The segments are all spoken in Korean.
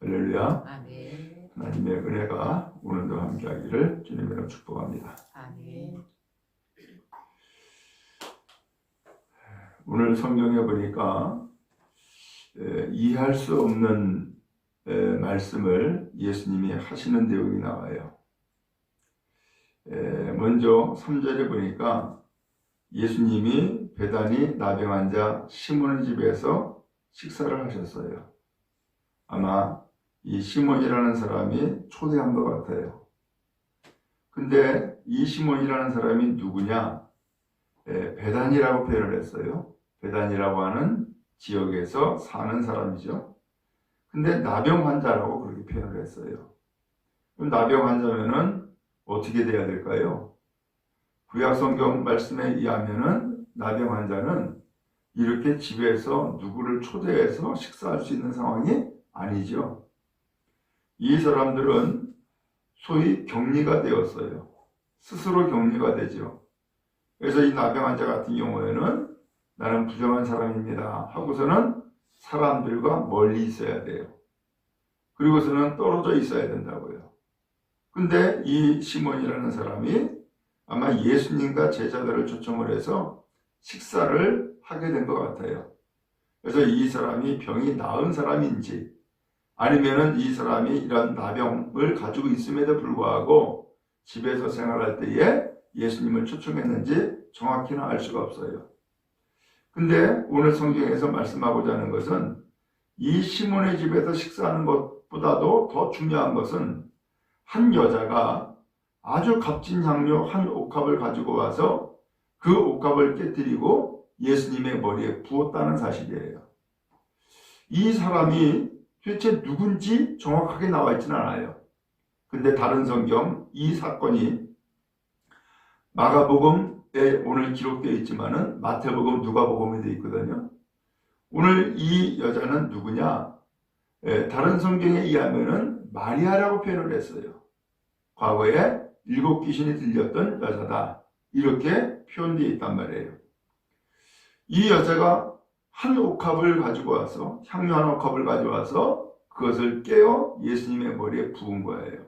할렐루야. 아멘. 하나님의 은혜가 오늘도 함께하기를 주님으로 축복합니다. 아멘. 오늘 성경에 보니까 이해할 수 없는 말씀을 예수님이 하시는 내용이 나와요. 먼저 3절에 보니까 예수님이 베다니 나병 환자 시몬의 집에서 식사를 하셨어요. 아마 이 시몬이라는 사람이 초대한 것 같아요. 근데 이 시몬이라는 사람이 누구냐? 베다니라고 표현을 했어요. 베다니라고 하는 지역에서 사는 사람이죠. 근데 나병 환자라고 그렇게 표현을 했어요. 그럼 나병 환자면은 어떻게 돼야 될까요? 구약 성경 말씀에 의하면은 나병 환자는 이렇게 집에서 누구를 초대해서 식사할 수 있는 상황이 아니죠. 이 사람들은 소위 격리가 되었어요. 스스로 격리가 되죠. 그래서 이 나병 환자 같은 경우에는 나는 부정한 사람입니다 하고서는 사람들과 멀리 있어야 돼요. 그리고서는 떨어져 있어야 된다고요. 근데 이 시몬이라는 사람이 아마 예수님과 제자들을 초청을 해서 식사를 하게 된 것 같아요. 그래서 이 사람이 병이 나은 사람인지 아니면은 이 사람이 이런 나병을 가지고 있음에도 불구하고 집에서 생활할 때에 예수님을 초청했는지 정확히는 알 수가 없어요. 근데 오늘 성경에서 말씀하고자 하는 것은 이 시몬의 집에서 식사하는 것보다도 더 중요한 것은 한 여자가 아주 값진 향료 한 옥합을 가지고 와서 그 옥합을 깨뜨리고 예수님의 머리에 부었다는 사실이에요. 이 사람이 도대체 누군지 정확하게 나와 있지는 않아요. 근데 다른 성경 이 사건이 마가복음에 오늘 기록되어 있지만은 마태복음, 누가복음에 되어 있거든요. 오늘 이 여자는 누구냐? 다른 성경에 의하면은 마리아라고 표현을 했어요. 과거에 7 귀신이 들렸던 여자다. 이렇게 표현되어 있단 말이에요. 이 여자가 한 옥합을 가지고 와서 향유 한 옥합을 가져와서 그것을 깨어 예수님의 머리에 부은 거예요.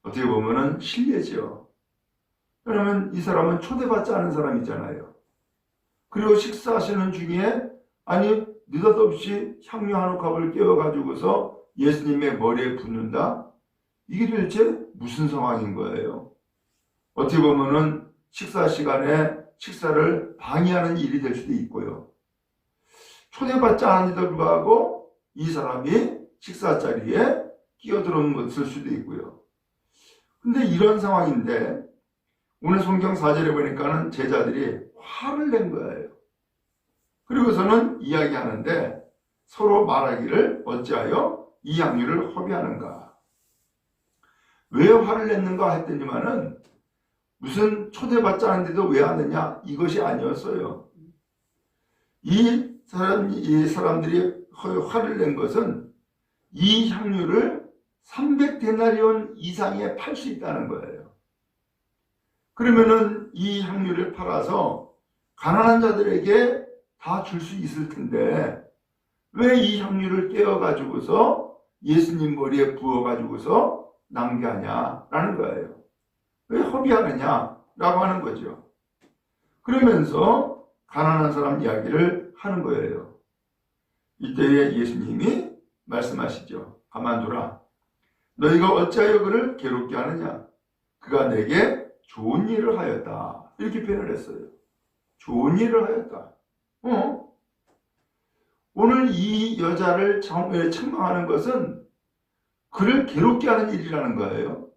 어떻게 보면은 실례죠. 왜냐하면 이 사람은 초대받지 않은 사람이잖아요. 그리고 식사하시는 중에 아니 느닷없이 향유 한 옥합을 깨어 가지고서 예수님의 머리에 붓는다? 이게 도대체 무슨 상황인 거예요? 어떻게 보면은 식사 시간에 식사를 방해하는 일이 될 수도 있고요. 초대받지 않은데도 불구하고 이 사람이 식사 자리에 끼어들어온 것일 수도 있고요. 근데 이런 상황인데 오늘 성경 4절에 보니까는 제자들이 화를 낸 거예요. 그리고서는 이야기하는데 서로 말하기를 어찌하여 이 향유를 허비하는가. 왜 화를 냈는가 했더니만은 무슨 초대받지 않은데도 왜 하느냐 이것이 아니었어요. 이 사람들이 화를 낸 것은 이 향유를 300데나리온 이상에 팔 수 있다는 거예요. 그러면은 이 향유를 팔아서 가난한 자들에게 다 줄 수 있을 텐데 왜 이 향유를 깨어가지고서 예수님 머리에 부어가지고서 낭비하냐라는 거예요. 왜 허비하느냐라고 하는 거죠. 그러면서 가난한 사람 이야기를 하는 거예요. 이때에 예수님이 말씀하시죠. 가만두라. 너희가 어찌하여 그를 괴롭게 하느냐? 그가 내게 좋은 일을 하였다. 이렇게 표현을 했어요. 좋은 일을 하였다. 오늘 이 여자를 책망하는 것은 그를 괴롭게 하는 일이라는 거예요.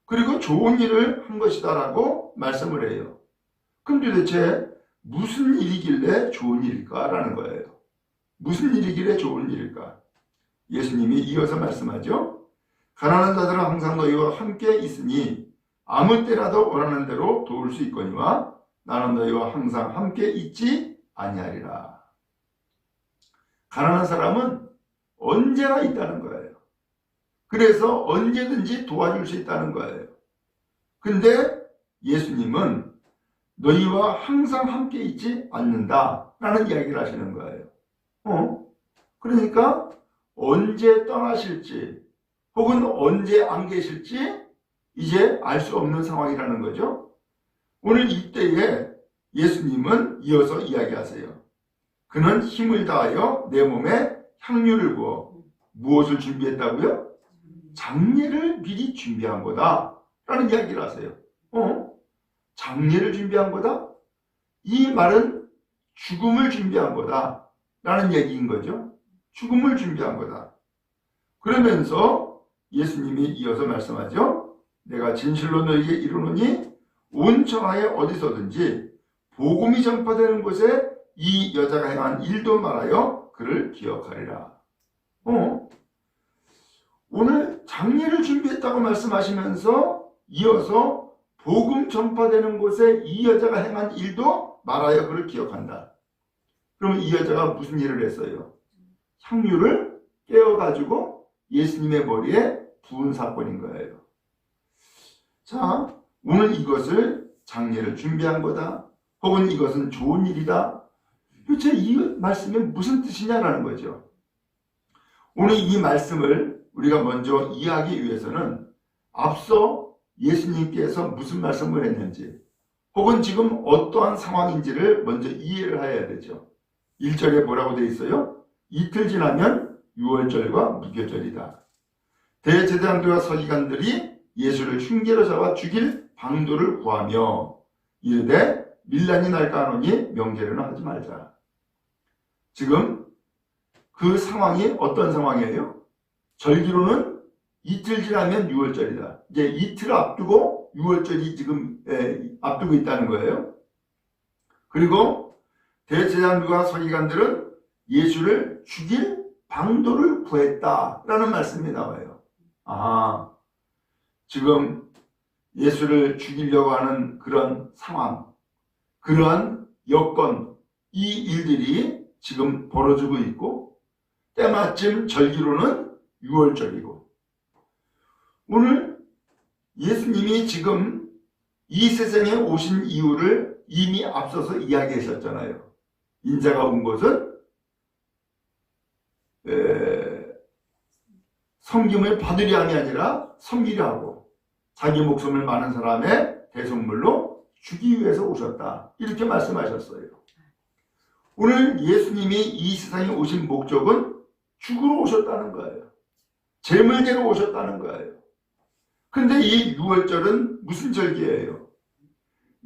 그리고 좋은 일을 한 것이다라고 말씀을 해요. 그럼 도대체 무슨 일이길래 좋은 일일까라는 거예요. 무슨 일이길래 좋은 일일까? 예수님이 이어서 말씀하죠. 가난한 자들은 항상 너희와 함께 있으니 아무 때라도 원하는 대로 도울 수 있거니와 나는 너희와 항상 함께 있지 아니하리라. 가난한 사람은 언제나 있다는 거예요. 그래서 언제든지 도와줄 수 있다는 거예요. 근데 예수님은 너희와 항상 함께 있지 않는다라는 이야기를 하시는 거예요. 그러니까 언제 떠나실지 혹은 언제 안 계실지 이제 알 수 없는 상황이라는 거죠. 오늘 이때에 예수님은 이어서 이야기하세요. 그는 힘을 다하여 내 몸에 향유를 부어 무엇을 준비했다고요? 장례를 미리 준비한 거다 라는 이야기를 하세요. 장례를 준비한 거다? 이 말은 죽음을 준비한 거다 라는 얘기인 거죠. 죽음을 준비한 거다. 그러면서 예수님이 이어서 말씀하죠. 내가 진실로 너에게 이르노니 온 천하에 어디서든지 복음이 전파되는 곳에 이 여자가 행한 일도 말하여 그를 기억하리라. 오늘 장례를 준비했다고 말씀하시면서 이어서 복음 전파되는 곳에 이 여자가 행한 일도 말하여 그를 기억한다. 그럼 이 여자가 무슨 일을 했어요? 향유를 깨어가지고 예수님의 머리에 부은 사건인 거예요. 자, 오늘 이것을 장례를 준비한 거다. 혹은 이것은 좋은 일이다. 도대체 이 말씀이 무슨 뜻이냐라는 거죠. 오늘 이 말씀을 우리가 먼저 이해하기 위해서는 앞서 예수님께서 무슨 말씀을 했는지 혹은 지금 어떠한 상황인지를 먼저 이해를 해야 되죠. 1절에 뭐라고 되어 있어요? 이틀 지나면 유월절과 무교절이다. 대제사장들과 서기관들이 예수를 흉계로 잡아 죽일 방도를 구하며 이르되 밀란이 날까 하노니 명제로는 하지 말자. 지금 그 상황이 어떤 상황이에요? 절기로는 이틀 지나면 유월절이다. 이제 이틀을 앞두고 유월절이 지금 앞두고 있다는 거예요. 그리고 대제사장들과 서기관들은 예수를 죽일 방도를 구했다라는 말씀이 나와요. 지금 예수를 죽이려고 하는 그런 상황, 그러한 여건, 이 일들이 지금 벌어지고 있고 때마침 절기로는 유월절이고 오늘 예수님이 지금 이 세상에 오신 이유를 이미 앞서서 이야기하셨잖아요. 인자가 온 것은 섬김을 받으려 함이 아니라 섬기려 하고 자기 목숨을 많은 사람의 대속물로 주기 위해서 오셨다. 이렇게 말씀하셨어요. 오늘 예수님이 이 세상에 오신 목적은 죽으러 오셨다는 거예요. 제물제로 오셨다는 거예요. 근데 이 유월절은 무슨 절기예요?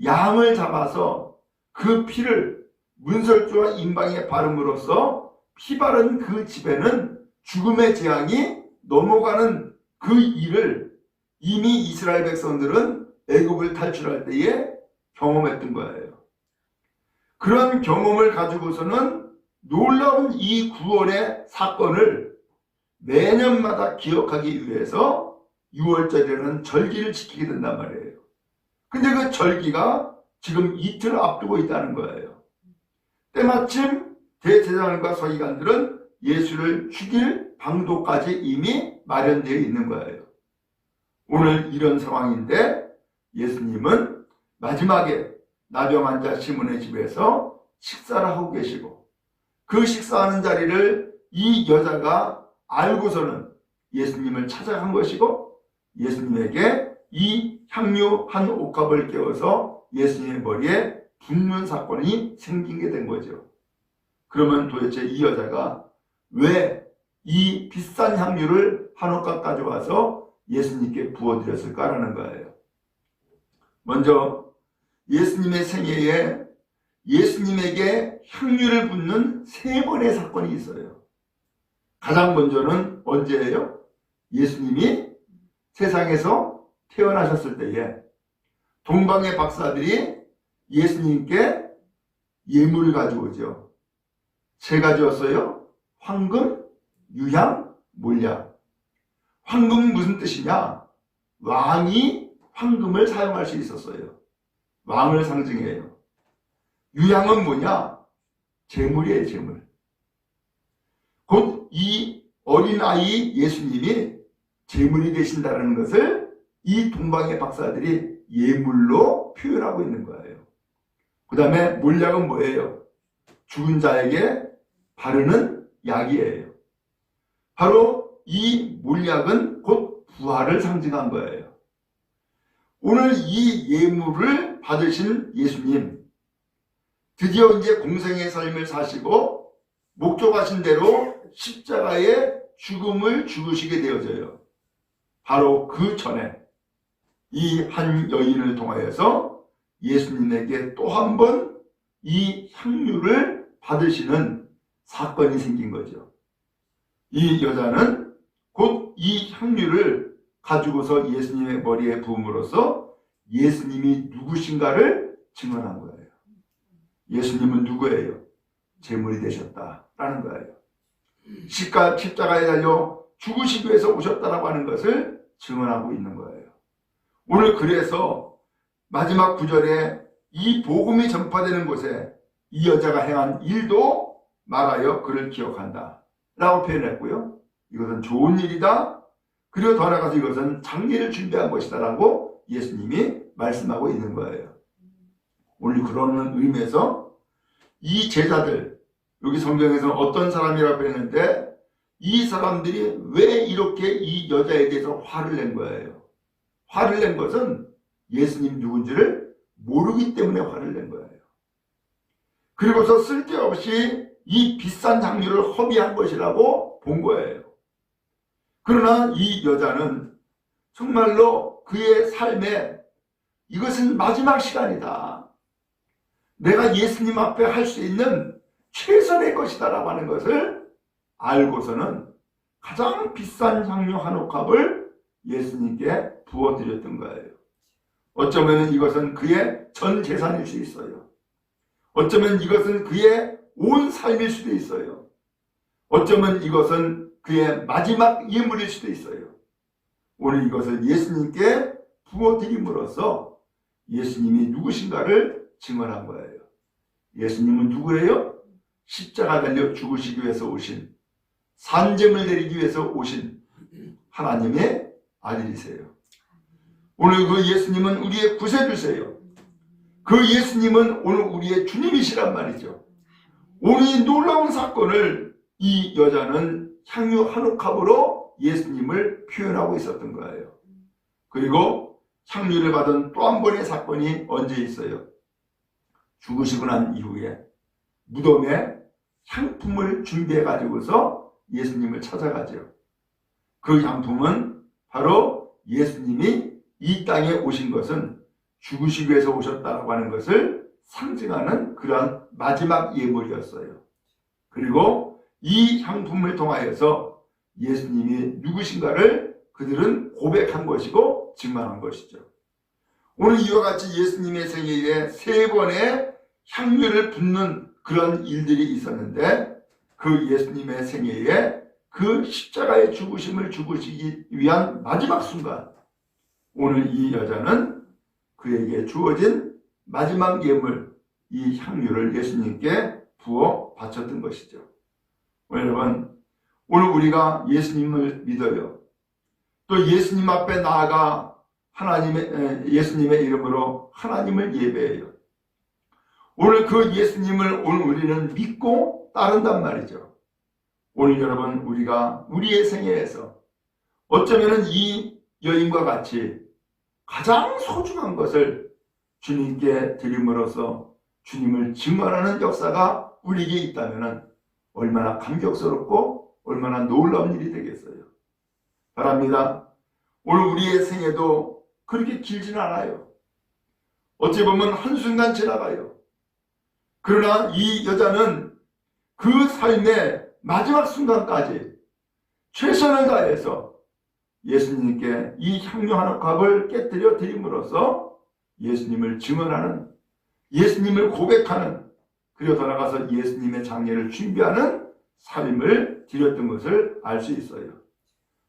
양을 잡아서 그 피를 문설주와 임방에 바름으로써 피 바른 그 집에는 죽음의 재앙이 넘어가는 그 일을 이미 이스라엘 백성들은 애굽을 탈출할 때에 경험했던 거예요. 그런 경험을 가지고서는 놀라운 이 구원의 사건을 매년마다 기억하기 위해서 유월절이라는 절기를 지키게 된단 말이에요. 근데 그 절기가 지금 이틀 앞두고 있다는 거예요. 때마침 대제사장과 서기관들은 예수를 죽일 방도까지 이미 마련되어 있는 거예요. 오늘 이런 상황인데 예수님은 마지막에 나병 환자 시몬의 집에서 식사를 하고 계시고 그 식사하는 자리를 이 여자가 알고서는 예수님을 찾아간 것이고 예수님에게 이 향유 한 옥합을 깨워서 예수님의 머리에 붓는 사건이 생기게 된 거죠. 그러면 도대체 이 여자가 왜 이 비싼 향유를 한 옥합 가져와서 예수님께 부어드렸을까라는 거예요. 먼저 예수님의 생애에 예수님에게 향유를 붓는 3번의 사건이 있어요. 가장 먼저는 언제예요? 예수님이 세상에서 태어나셨을 때에 동방의 박사들이 예수님께 예물을 가져오죠. 세 가지였어요. 황금, 유향, 몰약. 황금은 무슨 뜻이냐? 왕이 황금을 사용할 수 있었어요. 왕을 상징해요. 유향은 뭐냐? 제물이에요, 제물. 곧 이 어린아이 예수님이 제물이 되신다는 것을 이 동방의 박사들이 예물로 표현하고 있는 거예요. 그 다음에 몰약은 뭐예요? 죽은 자에게 바르는 약이에요. 바로 이 몰약은 곧 부활을 상징한 거예요. 오늘 이 예물을 받으신 예수님, 드디어 이제 공생의 삶을 사시고 목적하신 대로 십자가의 죽음을 죽으시게 되어져요. 바로 그 전에 이 한 여인을 통하여서 예수님에게 또 한 번 이 향유를 받으시는 사건이 생긴 거죠. 이 여자는 곧 이 향유를 가지고서 예수님의 머리에 부음으로써 예수님이 누구신가를 증언한 거예요. 예수님은 누구예요? 제물이 되셨다라는 거예요. 십자가에 달려 죽으시기 위해서 오셨다라고 하는 것을 증언하고 있는 거예요. 오늘 그래서 마지막 구절에 이 복음이 전파되는 곳에 이 여자가 행한 일도 말하여 그를 기억한다 라고 표현했고요. 이것은 좋은 일이다. 그리고 더 나아가서 이것은 장례를 준비한 것이다 라고 예수님이 말씀하고 있는 거예요. 오늘 그런 의미에서 이 제자들, 여기 성경에서는 어떤 사람이라고 했는데 이 사람들이 왜 이렇게 이 여자에 대해서 화를 낸 거예요. 화를 낸 것은 예수님 누군지를 모르기 때문에 화를 낸 거예요. 그리고서 쓸데없이 이 비싼 향유를 허비한 것이라고 본 거예요. 그러나 이 여자는 정말로 그의 삶에 이것은 마지막 시간이다. 내가 예수님 앞에 할 수 있는 최선의 것이다 라고 하는 것을 알고서는 가장 비싼 향유 한 옥합을 예수님께 부어드렸던 거예요. 어쩌면 이것은 그의 전 재산일 수 있어요. 어쩌면 이것은 그의 온 삶일 수도 있어요. 어쩌면 이것은 그의 마지막 예물일 수도 있어요. 오늘 이것을 예수님께 부어드림으로써 예수님이 누구신가를 증언한 거예요. 예수님은 누구예요? 십자가 달려 죽으시기 위해서 오신, 산재물 내리기 위해서 오신 하나님의 아들이세요. 오늘 그 예수님은 우리의 구세주세요. 그 예수님은 오늘 우리의 주님이시란 말이죠. 오늘 이 놀라운 사건을 이 여자는 향유 한 옥합으로 예수님을 표현하고 있었던 거예요. 그리고 향유를 받은 또 한 번의 사건이 언제 있어요? 죽으시고 난 이후에 무덤에 향품을 준비해 가지고서 예수님을 찾아가죠. 그 향품은 바로 예수님이 이 땅에 오신 것은 죽으시기 위해서 오셨다고 하는 것을 상징하는 그러한 마지막 예물이었어요. 그리고 이 향품을 통하여서 예수님이 누구신가를 그들은 고백한 것이고 증언한 것이죠. 오늘 이와 같이 예수님의 생애에 3번의 향유를 붓는 그런 일들이 있었는데 그 예수님의 생애에 그 십자가의 죽으심을 죽으시기 위한 마지막 순간, 오늘 이 여자는 그에게 주어진 마지막 예물, 이 향유를 예수님께 부어 바쳤던 것이죠. 여러분, 오늘 우리가 예수님을 믿어요. 또 예수님 앞에 나아가 예수님의 이름으로 하나님을 예배해요. 오늘 그 예수님을 오늘 우리는 믿고 따른단 말이죠. 오늘 여러분, 우리가 우리의 생애에서 어쩌면 이 여인과 같이 가장 소중한 것을 주님께 드림으로써 주님을 증언하는 역사가 우리에게 있다면 얼마나 감격스럽고 얼마나 놀라운 일이 되겠어요. 바랍니다. 오늘 우리의 생애도 그렇게 길지는 않아요. 어찌 보면 한순간 지나가요. 그러나 이 여자는 그 삶의 마지막 순간까지 최선을 다해서 예수님께 이 향유 한 옥합을 깨뜨려 드림으로써 예수님을 증언하는, 예수님을 고백하는, 그리고 더 나아가서 예수님의 장례를 준비하는 삶을 드렸던 것을 알 수 있어요.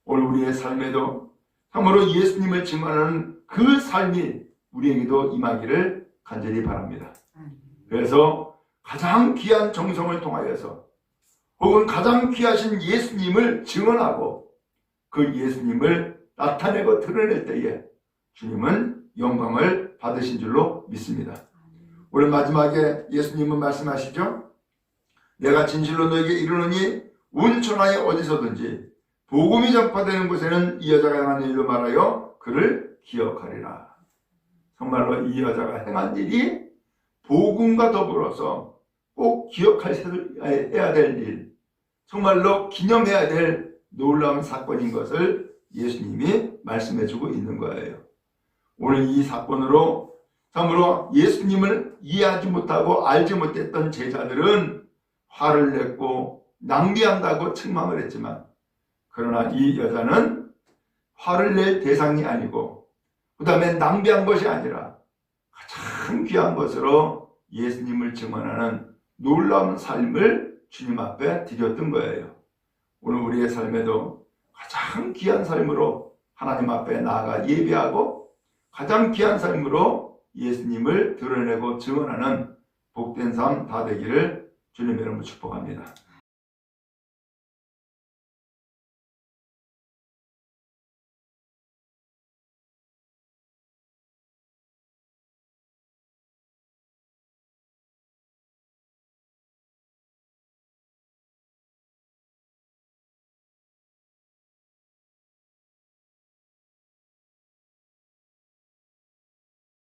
오늘 우리의 삶에도 참으로 예수님을 증언하는 그 삶이 우리에게도 임하기를 간절히 바랍니다. 그래서 가장 귀한 정성을 통하여서 혹은 가장 귀하신 예수님을 증언하고 그 예수님을 나타내고 드러낼 때에 주님은 영광을 받으신 줄로 믿습니다. 오늘 마지막에 예수님은 말씀하시죠. 내가 진실로 너에게 이르노니 온 천하에 어디서든지 복음이 전파되는 곳에는 이 여자가 행한 일로 말하여 그를 기억하리라. 정말로 이 여자가 행한 일이 복음과 더불어서 꼭 기억해야 될 일, 정말로 기념해야 될 놀라운 사건인 것을 예수님이 말씀해주고 있는 거예요. 오늘 이 사건으로 참으로 예수님을 이해하지 못하고 알지 못했던 제자들은 화를 냈고 낭비한다고 책망을 했지만, 그러나 이 여자는 화를 낼 대상이 아니고 그 다음에 낭비한 것이 아니라 가장 귀한 것으로 예수님을 증언하는 놀라운 삶을 주님 앞에 드렸던 거예요. 오늘 우리의 삶에도 가장 귀한 삶으로 하나님 앞에 나아가 예배하고 가장 귀한 삶으로 예수님을 드러내고 증언하는 복된 삶 다 되기를 주님의 이름으로 축복합니다.